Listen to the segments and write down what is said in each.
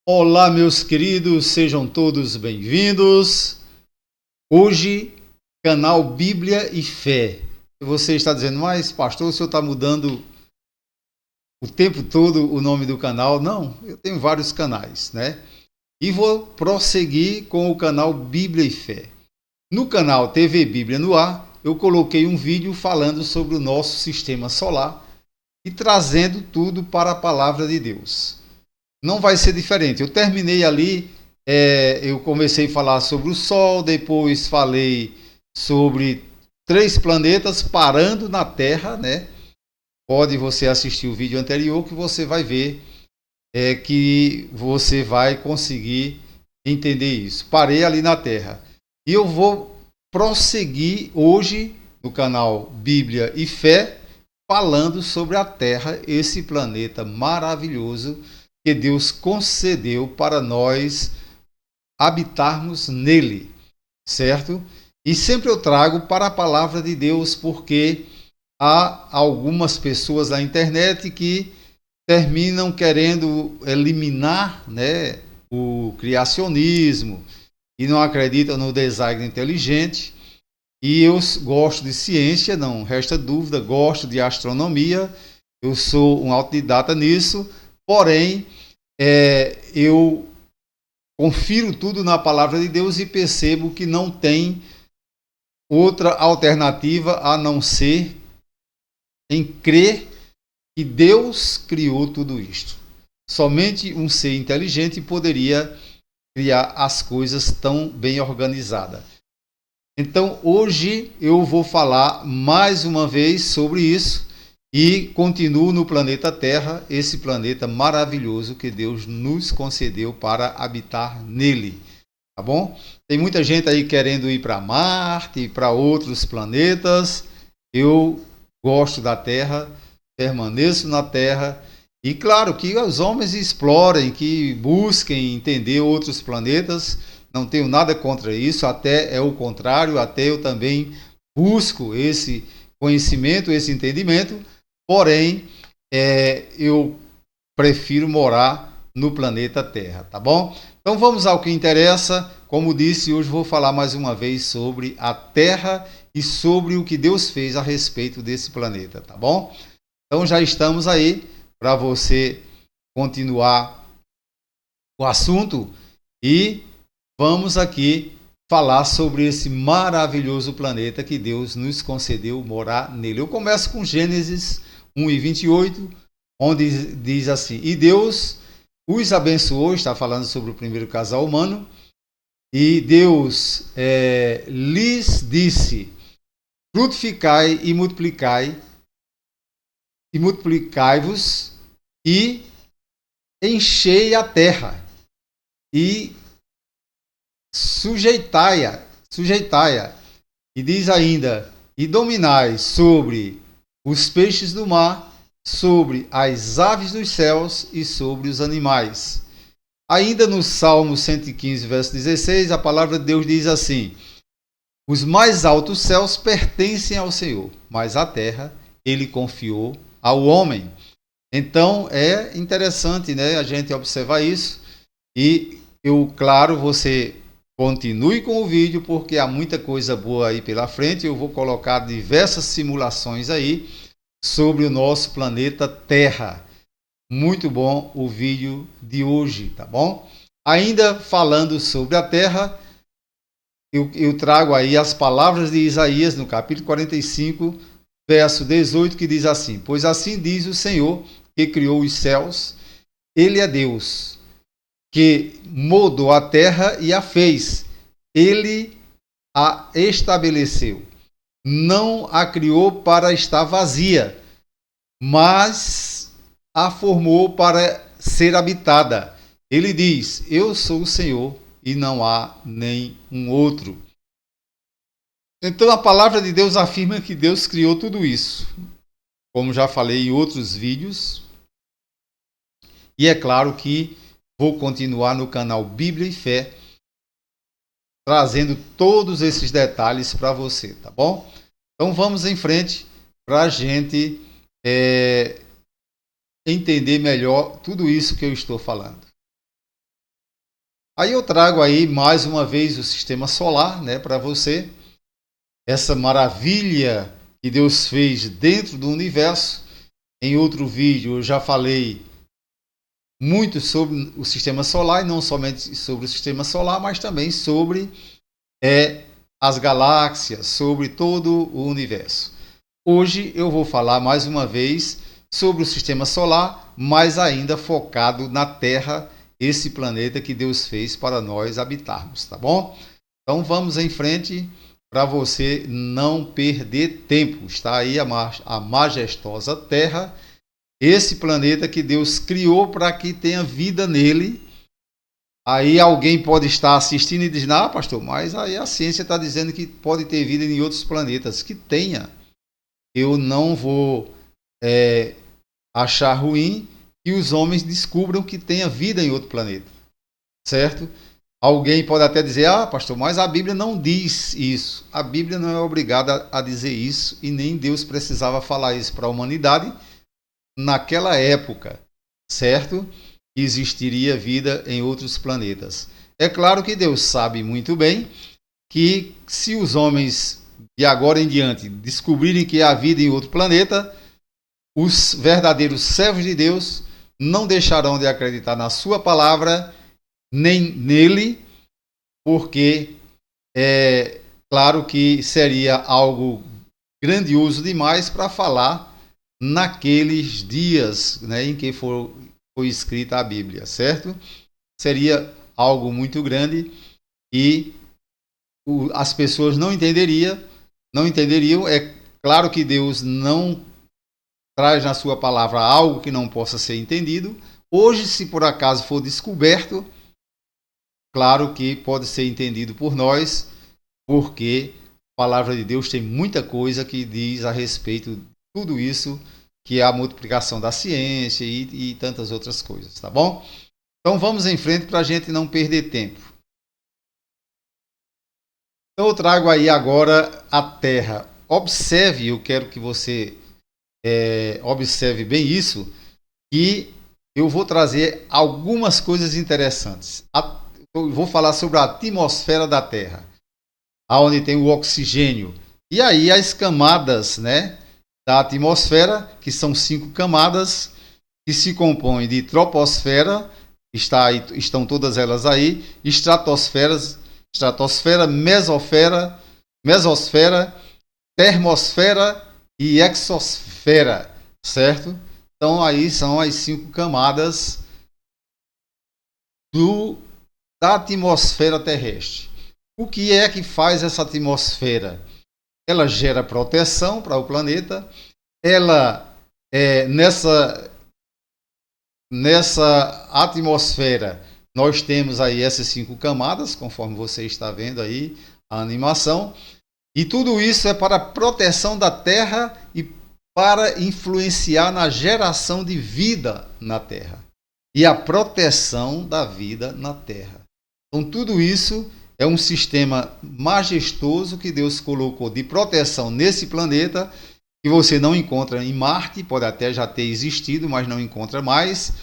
Olá, meus queridos, sejam todos bem-vindos. Hoje, canal Bíblia e Fé. Você está dizendo, mas pastor, o senhor está mudando o tempo todo o nome do canal? Não, eu tenho vários canais, né? E vou prosseguir com o canal Bíblia e Fé. No canal TV Bíblia no Ar, eu coloquei um vídeo falando sobre o nosso sistema solar e trazendo tudo para a palavra de Deus. Não vai ser diferente. Eu terminei ali, eu comecei a falar sobre o Sol, depois falei sobre 3 planetas parando na Terra, né? Pode você assistir o vídeo anterior que você vai ver que você vai conseguir entender isso. Parei ali na Terra. E eu vou prosseguir hoje no canal Bíblia e Fé, falando sobre a Terra, esse planeta maravilhoso que Deus concedeu para nós habitarmos nele, certo? E sempre eu trago para a palavra de Deus, porque há algumas pessoas na internet que terminam querendo eliminar, né, o criacionismo e não acreditam no design inteligente. E eu gosto de ciência, não resta dúvida, gosto de astronomia, eu sou um autodidata nisso. Porém, eu confiro tudo na palavra de Deus e percebo que não tem outra alternativa a não ser em crer que Deus criou tudo isto. Somente um ser inteligente poderia criar as coisas tão bem organizadas. Então, hoje eu vou falar mais uma vez sobre isso. E continuo no planeta Terra, esse planeta maravilhoso que Deus nos concedeu para habitar nele, tá bom? Tem muita gente aí querendo ir para Marte e para outros planetas. Eu gosto da Terra, permaneço na Terra e claro que os homens explorem, que busquem entender outros planetas. Não tenho nada contra isso, até é o contrário, até eu também busco esse conhecimento, esse entendimento. Porém, eu prefiro morar no planeta Terra, tá bom? Então vamos ao que interessa. Como disse, hoje vou falar mais uma vez sobre a Terra e sobre o que Deus fez a respeito desse planeta, tá bom? Então já estamos aí para você continuar o assunto e vamos aqui falar sobre esse maravilhoso planeta que Deus nos concedeu morar nele. Eu começo com Gênesis 1:28, onde diz assim: E Deus os abençoou, está falando sobre o primeiro casal humano, e Deus lhes disse: frutificai e multiplicai-vos e enchei a terra e sujeitai-a. E diz ainda: e dominai sobre os peixes do mar, sobre as aves dos céus e sobre os animais. Ainda no Salmo 115, verso 16, a palavra de Deus diz assim: os mais altos céus pertencem ao Senhor, mas a terra ele confiou ao homem. Então é interessante, né, a gente observar isso. E claro, você continue com o vídeo, porque há muita coisa boa aí pela frente. Eu vou colocar diversas simulações aí sobre o nosso planeta Terra. Muito bom o vídeo de hoje, tá bom? Ainda falando sobre a Terra, eu trago aí as palavras de Isaías no capítulo 45, verso 18, que diz assim: pois assim diz o Senhor, que criou os céus, ele é Deus, que moldou a terra e a fez. Ele a estabeleceu. Não a criou para estar vazia, mas a formou para ser habitada. Ele diz: eu sou o Senhor e não há nem um outro. Então a palavra de Deus afirma que Deus criou tudo isso, como já falei em outros vídeos. E é claro que vou continuar no canal Bíblia e Fé, trazendo todos esses detalhes para você, tá bom? Então vamos em frente para a gente entender melhor tudo isso que eu estou falando. Aí eu trago aí mais uma vez o sistema solar, né, para você. Essa maravilha que Deus fez dentro do universo. Em outro vídeo eu já falei muito sobre o sistema solar, e não somente sobre o sistema solar, mas também sobre as galáxias, sobre todo o universo. Hoje eu vou falar mais uma vez sobre o sistema solar, mas ainda focado na Terra, esse planeta que Deus fez para nós habitarmos, tá bom? Então vamos em frente para você não perder tempo. Está aí a majestosa Terra, esse planeta que Deus criou para que tenha vida nele. Aí alguém pode estar assistindo e dizer, ah, pastor, mas aí a ciência está dizendo que pode ter vida em outros planetas. Que tenha. Eu não vou achar ruim que os homens descubram que tenha vida em outro planeta. Certo? Alguém pode até dizer, ah, pastor, mas a Bíblia não diz isso. A Bíblia não é obrigada a dizer isso, e nem Deus precisava falar isso para a humanidade naquela época, certo? Que existiria vida em outros planetas. É claro que Deus sabe muito bem que se os homens de agora em diante descobrirem que há vida em outro planeta, os verdadeiros servos de Deus não deixarão de acreditar na sua palavra, nem nele, porque é claro que seria algo grandioso demais para falar naqueles dias, né, em que foi escrita a Bíblia, certo? Seria algo muito grande e as pessoas não entenderiam. É claro que Deus não traz na sua palavra algo que não possa ser entendido. Hoje, se por acaso for descoberto, claro que pode ser entendido por nós, porque a palavra de Deus tem muita coisa que diz a respeito de tudo isso, que é a multiplicação da ciência e tantas outras coisas, tá bom? Então vamos em frente para a gente não perder tempo. Então eu trago aí agora a Terra. Observe, eu quero que você observe bem isso, que eu vou trazer algumas coisas interessantes. Eu vou falar sobre a atmosfera da Terra, onde tem o oxigênio. E aí as camadas, né, da atmosfera, que são 5 camadas, que se compõem de troposfera, estão todas elas aí, estratosfera, mesosfera, termosfera e exosfera, certo? Então aí são as 5 camadas da atmosfera terrestre. O que é que faz essa atmosfera? Ela gera proteção para o planeta. Ela, nessa atmosfera, nós temos aí essas 5 camadas, conforme você está vendo aí a animação. E tudo isso é para a proteção da Terra e para influenciar na geração de vida na Terra e a proteção da vida na Terra. Então, tudo isso é um sistema majestoso que Deus colocou de proteção nesse planeta, que você não encontra em Marte, pode até já ter existido, mas não encontra mais.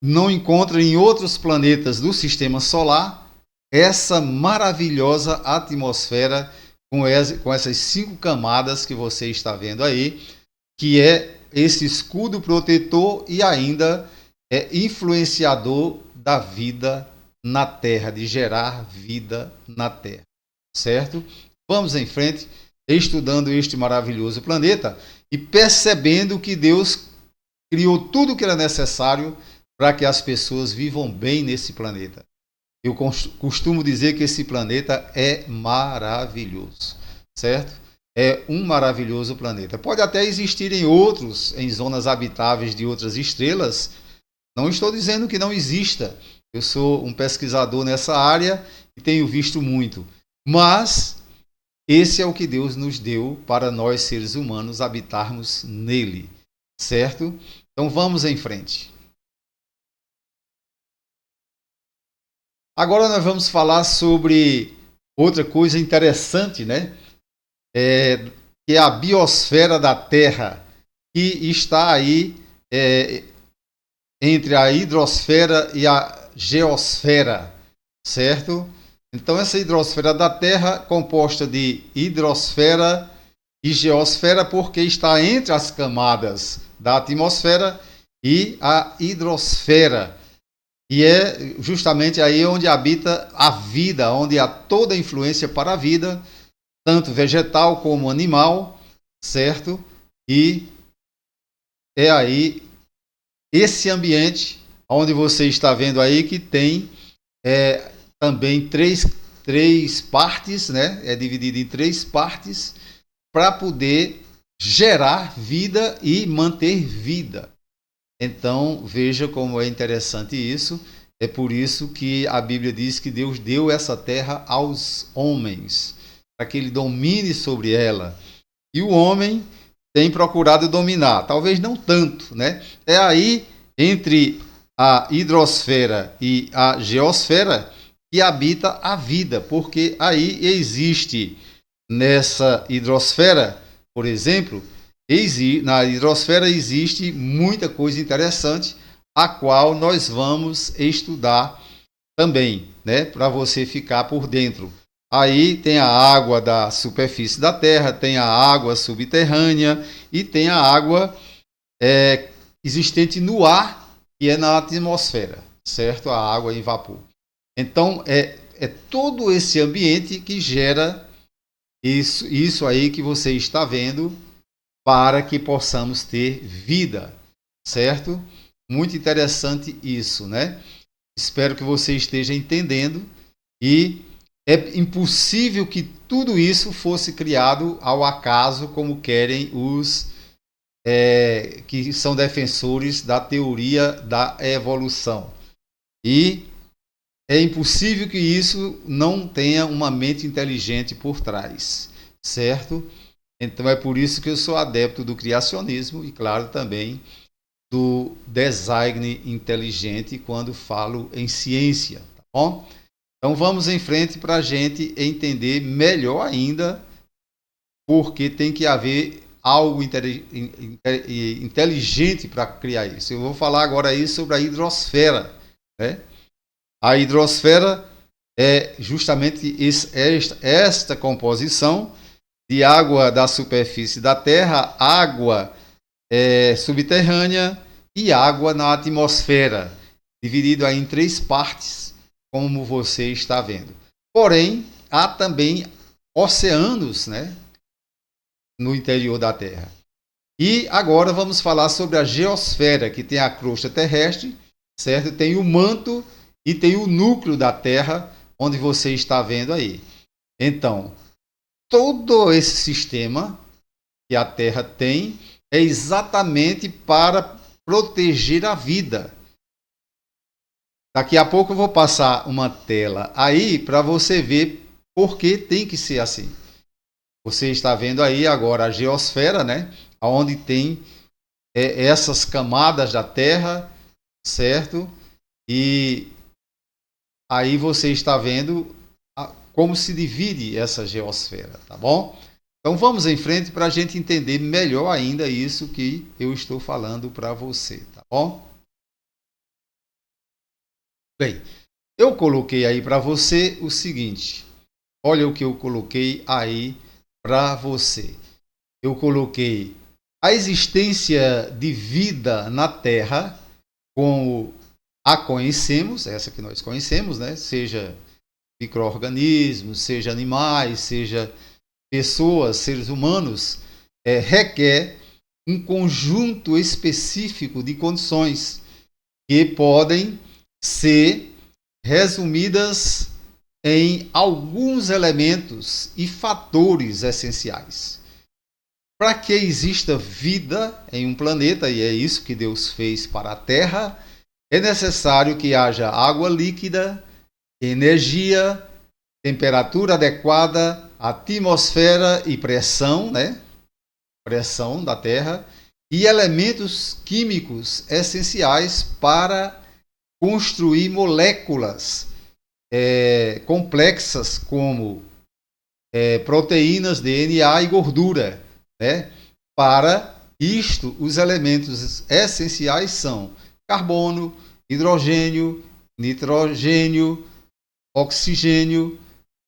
Não encontra em outros planetas do sistema solar essa maravilhosa atmosfera com essas 5 camadas que você está vendo aí, que é esse escudo protetor e ainda é influenciador da vida na Terra, de gerar vida na Terra, certo? Vamos em frente, estudando este maravilhoso planeta e percebendo que Deus criou tudo o que era necessário para que as pessoas vivam bem nesse planeta. Eu costumo dizer que esse planeta é maravilhoso, certo? É um maravilhoso planeta. Pode até existirem outros em zonas habitáveis de outras estrelas. Não estou dizendo que não exista. Eu sou um pesquisador nessa área e tenho visto muito. Mas esse é o que Deus nos deu para nós, seres humanos, habitarmos nele, certo? Então vamos em frente. Agora nós vamos falar sobre outra coisa interessante, né? Que é a biosfera da Terra, que está aí entre a hidrosfera e a geosfera, certo? Então, essa hidrosfera da Terra, composta de hidrosfera e geosfera, porque está entre as camadas da atmosfera e a hidrosfera. E é justamente aí onde habita a vida, onde há toda a influência para a vida, tanto vegetal como animal, certo? E é aí esse ambiente onde você está vendo aí que tem também três partes, né? É dividido em três partes para poder gerar vida e manter vida. Então, veja como é interessante isso. É por isso que a Bíblia diz que Deus deu essa terra aos homens, para que ele domine sobre ela. E o homem tem procurado dominar, talvez não tanto, né? É aí, entre a hidrosfera e a geosfera, que habita a vida, porque aí existe, nessa hidrosfera, por exemplo, na hidrosfera existe muita coisa interessante, a qual nós vamos estudar também, né, para você ficar por dentro. Aí tem a água da superfície da Terra, tem a água subterrânea e tem a água existente no ar, que é na atmosfera, certo? A água em vapor. Então, é todo esse ambiente que gera isso aí que você está vendo, para que possamos ter vida, certo? Muito interessante isso, né? Espero que você esteja entendendo, e é impossível que tudo isso fosse criado ao acaso, como querem os que são defensores da teoria da evolução. E é impossível que isso não tenha uma mente inteligente por trás, certo? Então é por isso que eu sou adepto do criacionismo e, claro, também do design inteligente quando falo em ciência, tá bom? Então vamos em frente para a gente entender melhor ainda, porque tem que haver algo inteligente para criar isso. Eu vou falar agora aí sobre a hidrosfera, né? A hidrosfera é justamente esta composição de água da superfície da Terra, água subterrânea e água na atmosfera, dividido aí em três partes, como você está vendo. Porém, há também oceanos, né, no interior da Terra. E agora vamos falar sobre a geosfera, que tem a crosta terrestre, certo? Tem o manto e tem o núcleo da Terra, onde você está vendo aí. Então, todo esse sistema que a Terra tem é exatamente para proteger a vida. Daqui a pouco eu vou passar uma tela aí para você ver por que tem que ser assim. Você está vendo aí agora a geosfera, né? Onde tem essas camadas da Terra, certo? E aí você está vendo como se divide essa geosfera, tá bom? Então vamos em frente para a gente entender melhor ainda isso que eu estou falando para você, tá bom? Bem, eu coloquei aí para você o seguinte. Olha o que eu coloquei aí para você. Eu coloquei a existência de vida na Terra como a conhecemos, essa que nós conhecemos, né? Seja micro-organismos, seja animais, seja pessoas, seres humanos, requer um conjunto específico de condições que podem ser resumidas em alguns elementos e fatores essenciais. Para que exista vida em um planeta, e é isso que Deus fez para a Terra, é necessário que haja água líquida, energia, temperatura adequada, atmosfera e pressão, né? Pressão da Terra, e elementos químicos essenciais para construir moléculas complexas como proteínas, DNA e gordura, né? Para isto, os elementos essenciais são carbono, hidrogênio, nitrogênio, oxigênio,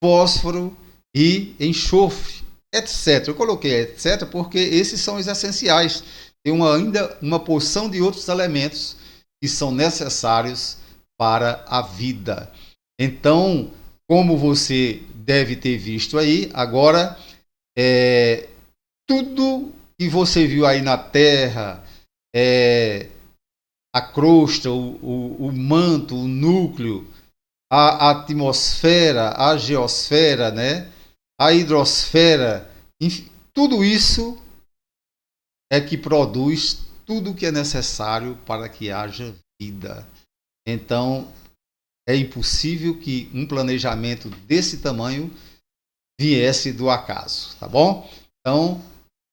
fósforo e enxofre, etc. Eu coloquei etc. porque esses são os essenciais. Tem ainda uma porção de outros elementos que são necessários para a vida. Então, como você deve ter visto aí, agora, tudo que você viu aí na Terra, a crosta, o manto, o núcleo, a atmosfera, a geosfera, né? A hidrosfera, enfim, tudo isso é que produz tudo o que é necessário para que haja vida. Então, é impossível que um planejamento desse tamanho viesse do acaso, tá bom? Então,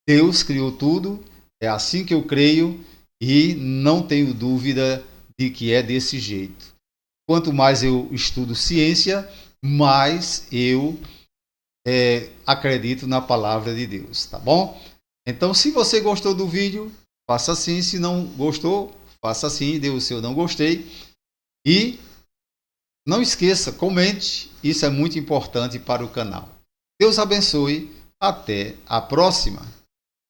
Deus criou tudo, é assim que eu creio e não tenho dúvida de que é desse jeito. Quanto mais eu estudo ciência, mais eu acredito na palavra de Deus, tá bom? Então, se você gostou do vídeo, faça assim. Se não gostou, faça assim, dê o seu não gostei. E não esqueça, comente, isso é muito importante para o canal. Deus abençoe, até a próxima.